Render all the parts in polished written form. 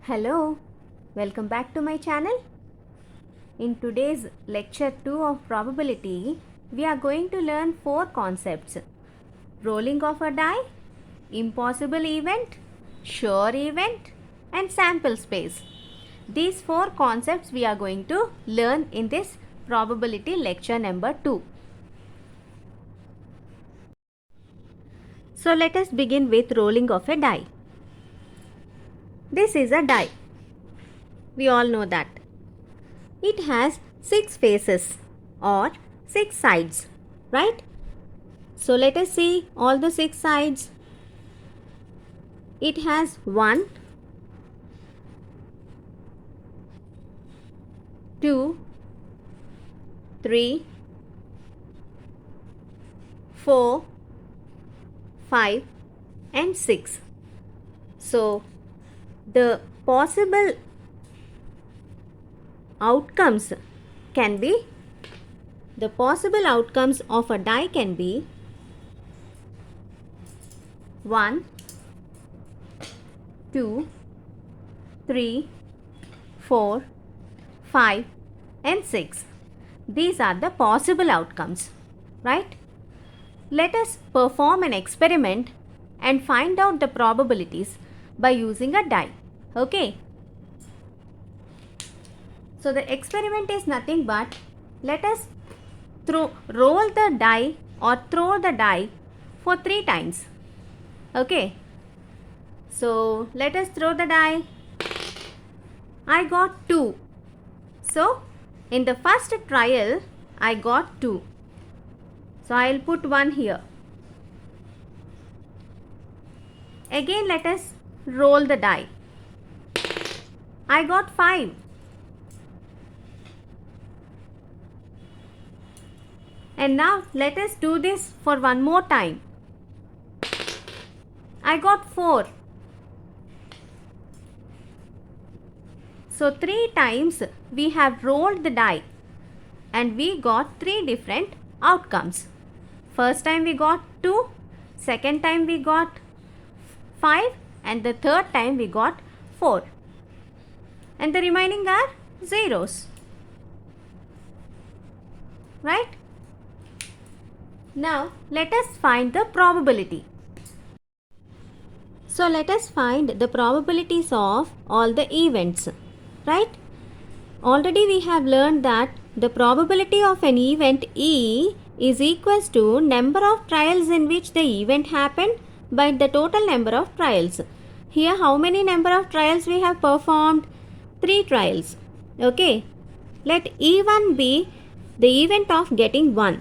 Hello, welcome back to my channel. In today's lecture 2 of probability, we are going to learn 4 concepts: rolling of a die, impossible event, sure event, and sample space. These 4 concepts we are going to learn in this probability lecture number 2. So let us begin with rolling of a die. This is a die. We all know that. It has 6 faces or 6 sides, right? So let us see all the 6 sides. It has 1, 2, 3, 4, 5 and 6. So the possible outcomes can be, the possible outcomes of a die can be 1, 2, 3, 4, 5 and 6. These are the possible outcomes, right? Let us perform an experiment and find out the probabilities by using a die. Okay. So the experiment is nothing but, let us roll the die or throw the die for 3 times. Okay. So let us throw the die. I got 2. So in the first trial I got 2. So I will put 1 here. Again let us roll the die. I got 5. And now let us do this for one more time. I got 4. So 3 times we have rolled the die and we got 3 different outcomes. First time we got 2, second time we got 5 and the third time we got 4. And the remaining are zeros. Right? Now let us find the probability. So let us find the probabilities of all the events, right? Already we have learned that the probability of an event E is equals to number of trials in which the event happened by the total number of trials. Here how many number of trials we have performed? 3 trials. Okay. Let E1 be the event of getting 1.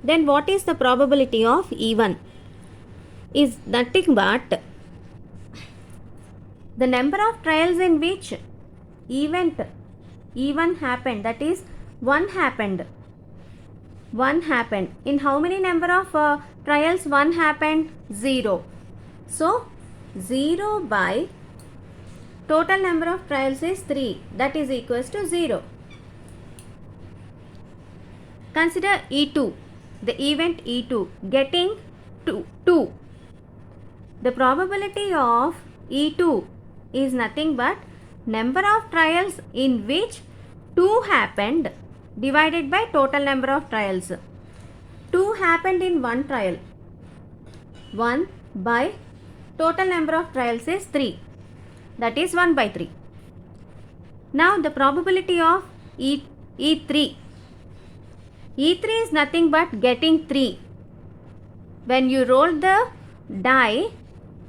Then what is the probability of E1? Is nothing but the number of trials in which event E1 happened, that is 1 happened. 1 happened. In how many number of trials 1 happened? 0. So 0 by total number of trials is 3. That is equals to 0. Consider E2. The event E2 getting 2. The probability of E2 is nothing but number of trials in which 2 happened divided by total number of trials. 2 happened in one trial. 1 by total number of trials is 3. That is 1 by 3. Now the probability of E3. E3 is nothing but getting 3. When you roll the die,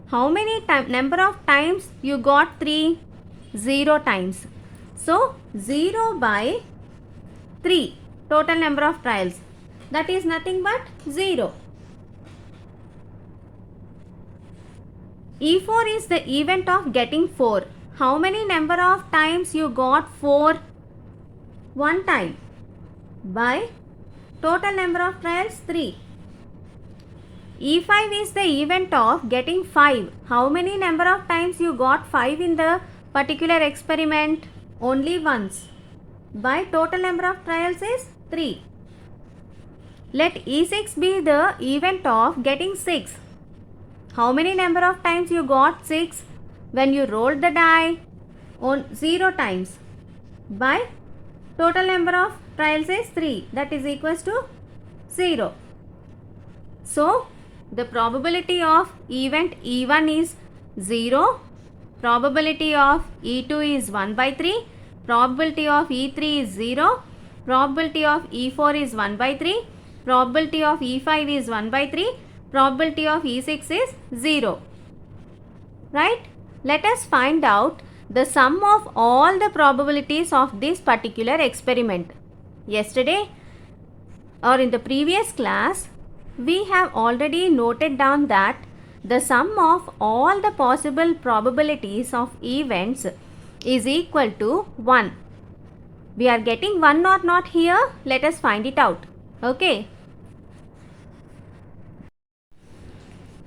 how many number of times you got 3? 0 times. So 0 by 3 total number of trials. That is nothing but 0. E4 is the event of getting 4. How many number of times you got 4? 1 time. By total number of trials 3. E5 is the event of getting 5. How many number of times you got 5 in the particular experiment? Only once. By total number of trials is 3. Let E6 be the event of getting 6. How many number of times you got 6? When you rolled the die, on 0 times by total number of trials is 3, that is equals to 0. So the probability of event E1 is 0, probability of E2 is 1 by 3, probability of E3 is 0, probability of E4 is 1 by 3, probability of E5 is 1 by 3, probability of E6 is 0. Right? Let us find out the sum of all the probabilities of this particular experiment. Yesterday or in the previous class, we have already noted down that the sum of all the possible probabilities of events is equal to 1. We are getting 1 or not here? Let us find it out. Okay.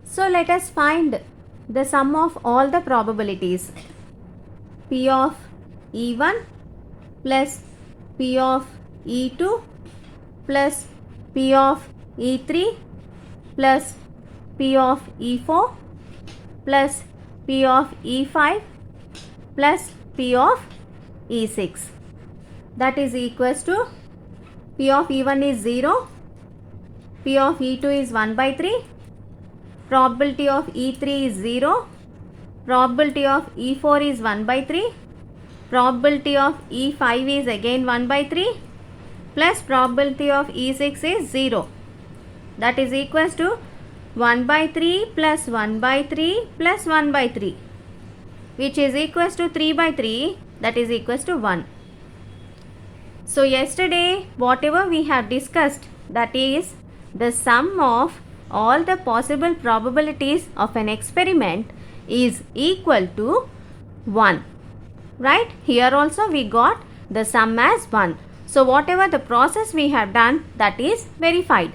So let us find the sum of all the probabilities. P of E1 plus P of E2 plus P of E3 plus P of E4 plus P of E5 plus P of E6. That is equals to P of E1 is 0, P of E2 is 1 by 3, probability of E3 is 0, probability of E4 is 1 by 3, probability of E5 is again 1 by 3 plus probability of E6 is 0. That is equals to 1 by 3 plus 1 by 3 plus 1 by 3, which is equals to 3 by 3, that is equals to 1. So yesterday whatever we have discussed, that is the sum of all the possible probabilities of an experiment is equal to 1. Right? Here also we got the sum as 1. So whatever the process we have done, that is verified.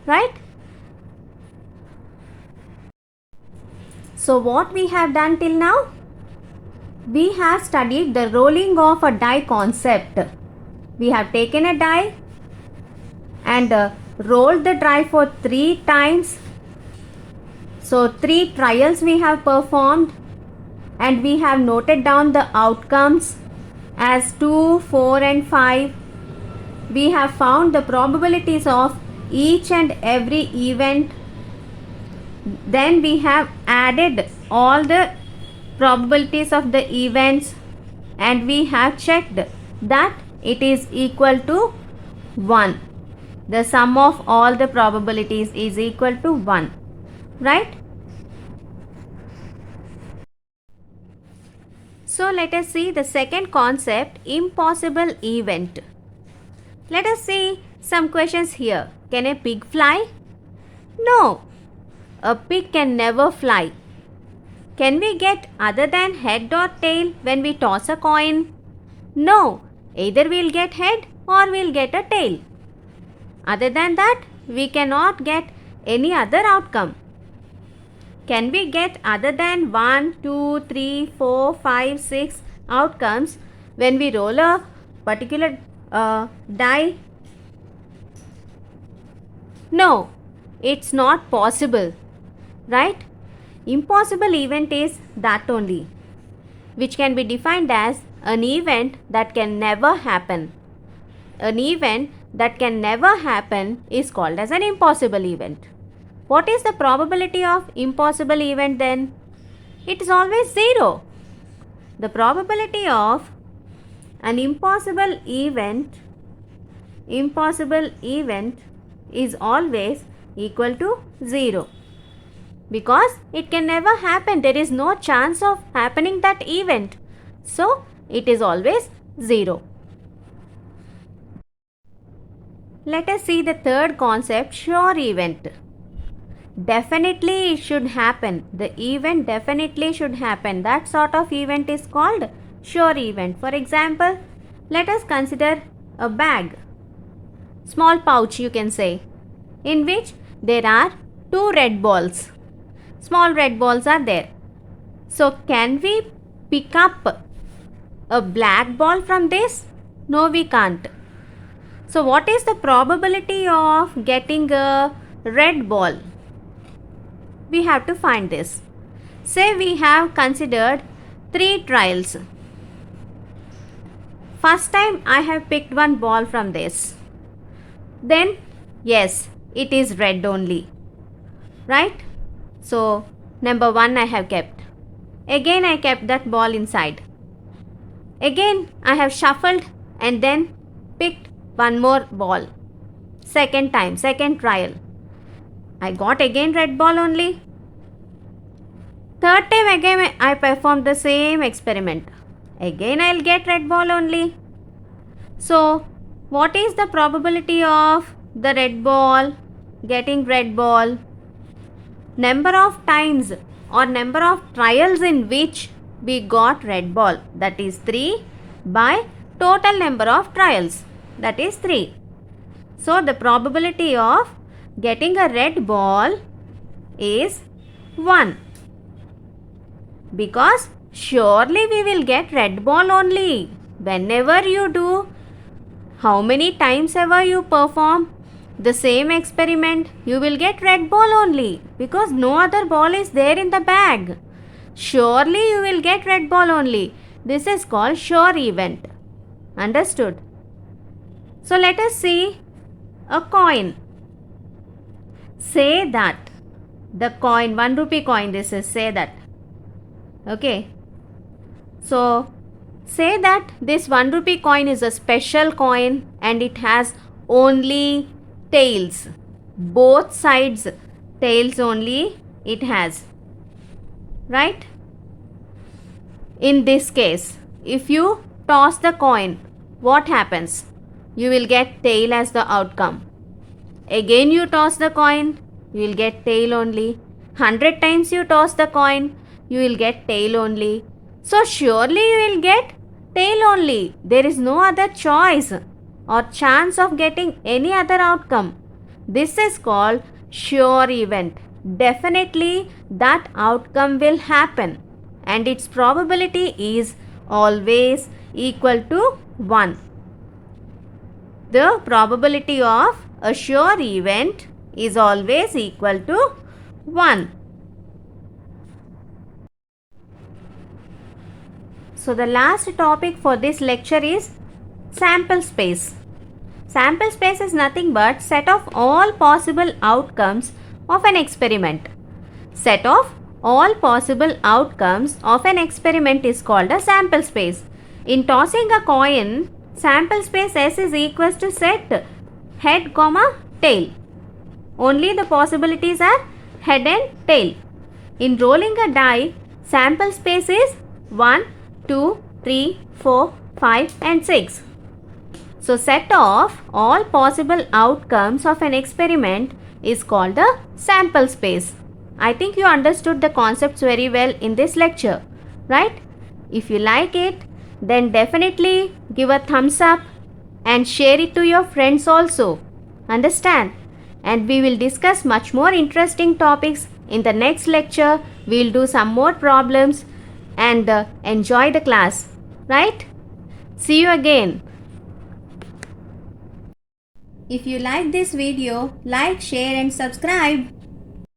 Right? So what we have done till now? We have studied the rolling of a die concept. We have taken a die and rolled the die for 3 times. So 3 trials we have performed and we have noted down the outcomes as 2, 4 and 5. We have found the probabilities of each and every event. Then we have added all the probabilities of the events and we have checked that it is equal to 1. The sum of all the probabilities is equal to 1. Right? So let us see the second concept, impossible event. Let us see some questions here. Can a pig fly? No. A pig can never fly. Can we get other than head or tail when we toss a coin? No. Either we'll get head or we'll get a tail. Other than that, we cannot get any other outcome. Can we get other than 1, 2, 3, 4, 5, 6 outcomes when we roll a particular die? No, it's not possible. Right? Impossible event is that only, which can be defined as an event that can never happen. An event that can never happen is called as an impossible event. What is the probability of impossible event then? It is always 0. The probability of an impossible event is always equal to 0. Because it can never happen. There is no chance of happening that event. So, it is always 0. Let us see the third concept, sure event. Definitely it should happen. The event definitely should happen. That sort of event is called sure event. For example, let us consider a bag, small pouch you can say, in which there are 2 red balls. Small red balls are there. So can we pick up a black ball from this? No, we can't. So what is the probability of getting a red ball? We have to find this. Say we have considered 3 trials. first time I have picked one ball from this, then yes, it is red only, right? So number 1 I have kept. Again I kept that ball inside. Again I have shuffled and then picked one more ball. Second time, second trial. I got again red ball only. Third time again I performed the same experiment. Again I will get red ball only. So what is the probability of the red ball getting red ball? Number of times or number of trials in which we got red ball, that is 3, by total number of trials, that is 3. So the probability of getting a red ball is 1, because surely we will get red ball only. Whenever you do, how many times ever you perform the same experiment, you will get red ball only, because no other ball is there in the bag. Surely you will get red ball only. This is called sure event. Understood? So let us see a coin. Say that the coin, 1 rupee coin, this is, say that. Okay. So say that this 1 rupee coin is a special coin and it has only tails. Both sides tails only it has. Right? In this case, if you toss the coin, what happens? You will get tail as the outcome. Again you toss the coin, you will get tail only. 100 times you toss the coin, you will get tail only. So surely you will get tail only. There is no other choice or chance of getting any other outcome. This is called sure event. Definitely that outcome will happen and its probability is always equal to 1. The probability of a sure event is always equal to 1. So the last topic for this lecture is sample space. Sample space is nothing but set of all possible outcomes of an experiment. Set of all possible outcomes of an experiment is called a sample space. In tossing a coin, sample space S is equals to set head, tail. Only the possibilities are head and tail. In rolling a die, sample space is 1, 2, 3, 4, 5 and 6. So set of all possible outcomes of an experiment is called the sample space. I think you understood the concepts very well in this lecture, right? If you like it, then definitely give a thumbs up and share it to your friends also. Understand? And we will discuss much more interesting topics in the next lecture. We will do some more problems and enjoy the class, right? See you again. If you like this video, like, share and subscribe.